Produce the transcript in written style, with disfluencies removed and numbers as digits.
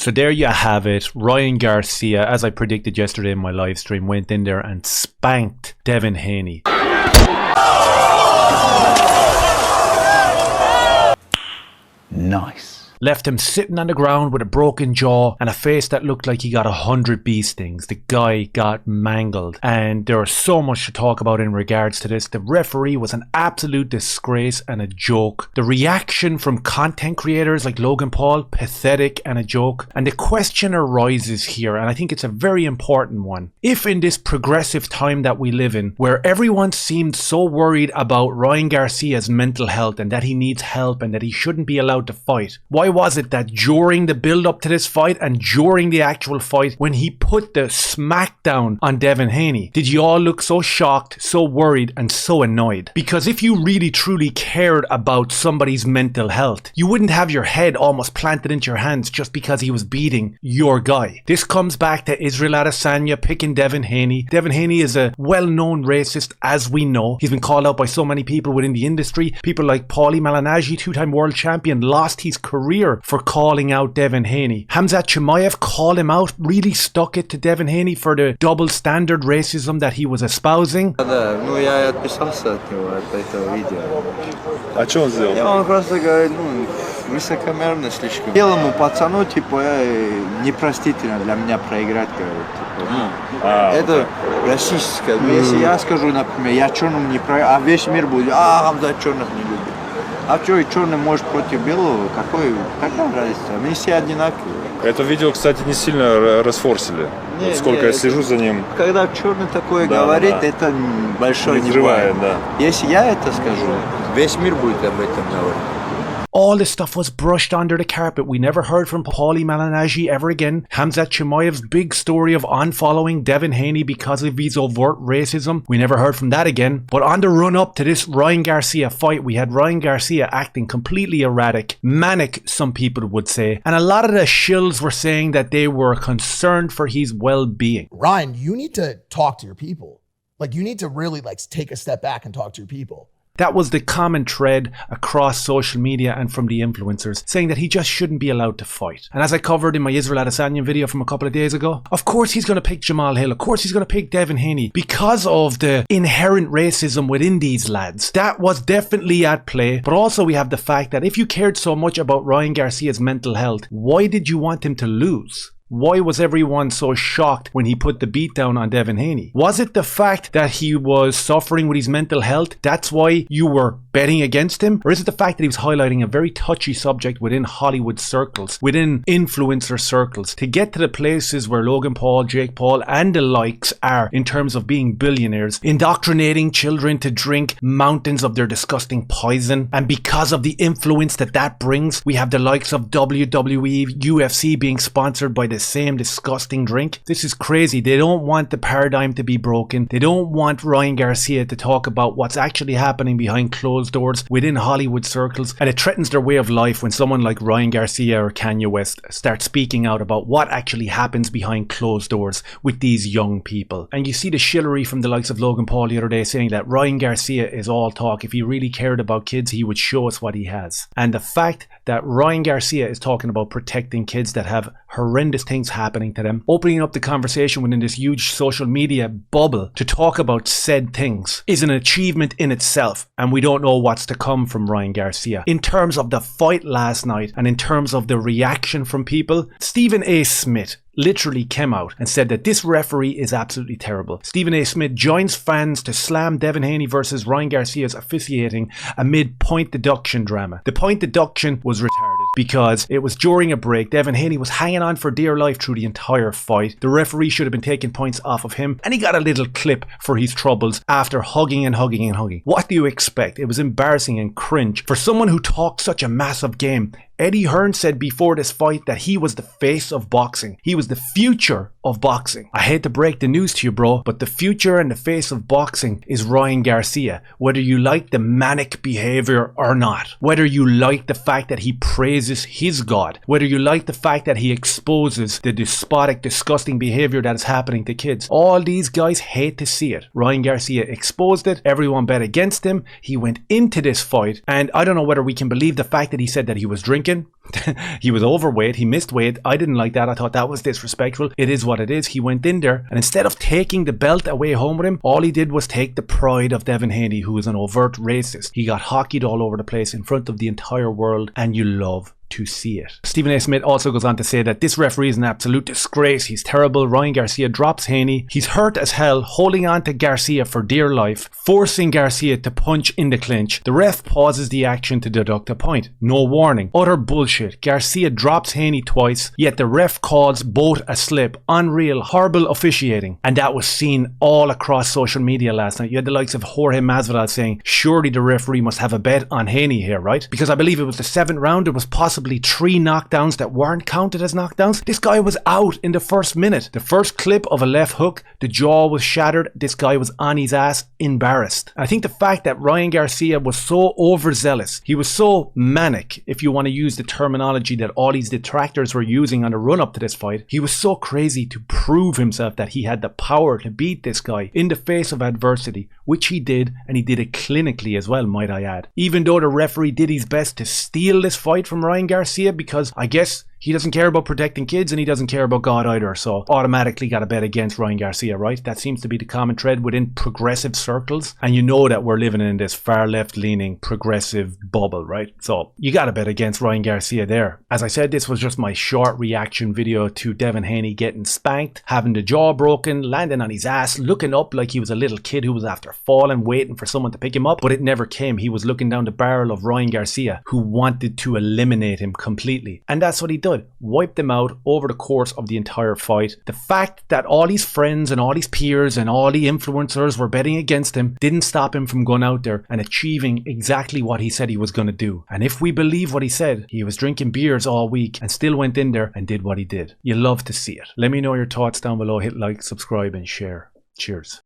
So there you have it. Ryan Garcia, as I predicted yesterday in my live stream, went in there and spanked Devin Haney. Nice. Left him sitting on the ground with a broken jaw and a face that looked like he got 100 bee stings. The guy got mangled, and there was so much to talk about in regards to this. The referee was an absolute disgrace and a joke. The reaction from content creators like Logan Paul, pathetic and a joke. And the question arises here, and I think it's a very important one. If in this progressive time that we live in, where everyone seemed so worried about Ryan Garcia's mental health and that he needs help and that he shouldn't be allowed to fight, why was it that during the build up to this fight and during the actual fight, when he put the smackdown on Devin Haney, did you all look so shocked, so worried and so annoyed? Because if you really truly cared about somebody's mental health, you wouldn't have your head almost planted into your hands just because he was beating your guy. This comes back to Israel Adesanya picking Devin Haney. Devin Haney is a well-known racist, as we know. He's been called out by so many people within the industry. People like Paulie Malignaggi, two-time world champion, lost his career for calling out Devin Haney. Khamzat Chimaev called him out, really stuck it to Devin Haney for the double standard racism that he was espousing. Да, ну я отписался от него, от этого видео. А что он сделал? Он просто говорит, ну, высокомерно слишком. Белому пацану, типа, непростительно для меня проиграть, говорит. Типа, это расистское. Если я скажу, например, я черным не проиграю, а весь мир будет, Кhamzат черных не любит. А что, и черный может против белого? Какая разница? Мы все одинаковые. Это видео, кстати, не сильно расфорсили. Не, вот сколько я слежу за ним. Когда черный такое говорит, это большой не бывает. Да. Если я это скажу, весь мир будет об этом говорить. All this stuff was brushed under the carpet. We never heard from Paulie Malignaggi ever again. Khamzat Chimaev's big story of unfollowing Devin Haney because of his overt racism. We never heard from that again. But on the run up to this Ryan Garcia fight, we had Ryan Garcia acting completely erratic, manic, some people would say. And a lot of the shills were saying that they were concerned for his well-being. Ryan, you need to talk to your people. Like, you need to really take a step back and talk to your people. That was the common thread across social media and from the influencers, saying that he just shouldn't be allowed to fight. And as I covered in my Israel Adesanya video from a couple of days ago, of course he's going to pick Jamal Hill, of course he's going to pick Devin Haney, because of the inherent racism within these lads. That was definitely at play, but also we have the fact that if you cared so much about Ryan Garcia's mental health, why did you want him to lose? Why was everyone so shocked when he put the beat down on Devin Haney? Was it the fact that he was suffering with his mental health? That's why you were betting against him? Or is it the fact that he was highlighting a very touchy subject within Hollywood circles, within influencer circles, to get to the places where Logan Paul, Jake Paul and the likes are in terms of being billionaires, indoctrinating children to drink mountains of their disgusting poison? And because of the influence that that brings, we have the likes of WWE, UFC being sponsored by the same disgusting drink. This is crazy. They don't want the paradigm to be broken. They don't want Ryan Garcia to talk about what's actually happening behind closed doors within Hollywood circles, and it threatens their way of life when someone like Ryan Garcia or Kanye West start speaking out about what actually happens behind closed doors with these young people. And you see the shillery from the likes of Logan Paul the other day saying that Ryan Garcia is all talk. If he really cared about kids, he would show us what he has. And the fact that Ryan Garcia is talking about protecting kids that have horrendous things happening to them, opening up the conversation within this huge social media bubble to talk about said things, is an achievement in itself. And we don't know what's to come from Ryan Garcia. In terms of the fight last night and in terms of the reaction from people, Stephen A. Smith literally came out and said that this referee is absolutely terrible. Stephen A. Smith joins fans to slam Devin Haney versus Ryan Garcia's officiating amid point deduction drama. The point deduction was retarded because it was during a break. Devin Haney was hanging on for dear life through the entire fight. The referee should have been taking points off of him, and he got a little clip for his troubles after hugging and hugging and hugging. What do you expect? It was embarrassing and cringe for someone who talked such a massive game. Eddie Hearn said before this fight that he was the face of boxing. He was the future of boxing. I hate to break the news to you, bro, but the future and the face of boxing is Ryan Garcia. Whether you like the manic behavior or not, whether you like the fact that he praises his God, whether you like the fact that he exposes the despotic, disgusting behavior that is happening to kids, all these guys hate to see it. Ryan Garcia exposed it. Everyone bet against him. He went into this fight, and I don't know whether we can believe the fact that he said that he was drinking drinking. He was overweight. He missed weight. I didn't like that. I thought that was disrespectful. It is what it is. He went in there, and instead of taking the belt away home with him, all he did was take the pride of Devin Haney, who is an overt racist. He got hockeyed all over the place in front of the entire world, and you love to see it. Stephen A. Smith also goes on to say that this referee is an absolute disgrace. He's terrible. Ryan Garcia drops Haney. He's hurt as hell, holding on to Garcia for dear life, forcing Garcia to punch in the clinch. The ref pauses the action to deduct a point. No warning. Utter bullshit. Garcia drops Haney twice, yet the ref calls both a slip. Unreal, horrible officiating. And that was seen all across social media last night. You had the likes of Jorge Masvidal saying, surely the referee must have a bet on Haney here, right? Because I believe it was the 7th round. There was possibly 3 knockdowns that weren't counted as knockdowns. This guy was out in the first minute. The first clip of a left hook, the jaw was shattered. This guy was on his ass, embarrassed. I think the fact that Ryan Garcia was so overzealous, he was so manic, if you want to use the terminology that all these detractors were using on the run up to this fight, he was so crazy to prove himself that he had the power to beat this guy in the face of adversity, which he did, and he did it clinically as well, might I add. Even though the referee did his best to steal this fight from Ryan Garcia, because I guess he doesn't care about protecting kids and he doesn't care about God either, so automatically got to bet against Ryan Garcia, right? That seems to be the common thread within progressive circles, and you know that we're living in this far left leaning progressive bubble, right? So you got to bet against Ryan Garcia there. As I said, this was just my short reaction video to Devin Haney getting spanked, having the jaw broken, landing on his ass, looking up like he was a little kid who was after falling, waiting for someone to pick him up, but it never came. He was looking down the barrel of Ryan Garcia, who wanted to eliminate him completely, and that's what he did. Wiped them out over the course of the entire fight. The fact that all his friends and all his peers and all the influencers were betting against him didn't stop him from going out there and achieving exactly what he said he was going to do. And if we believe what he said, he was drinking beers all week and still went in there and did what he did. You love to see it. Let me know your thoughts down below. Hit like, subscribe and share. Cheers.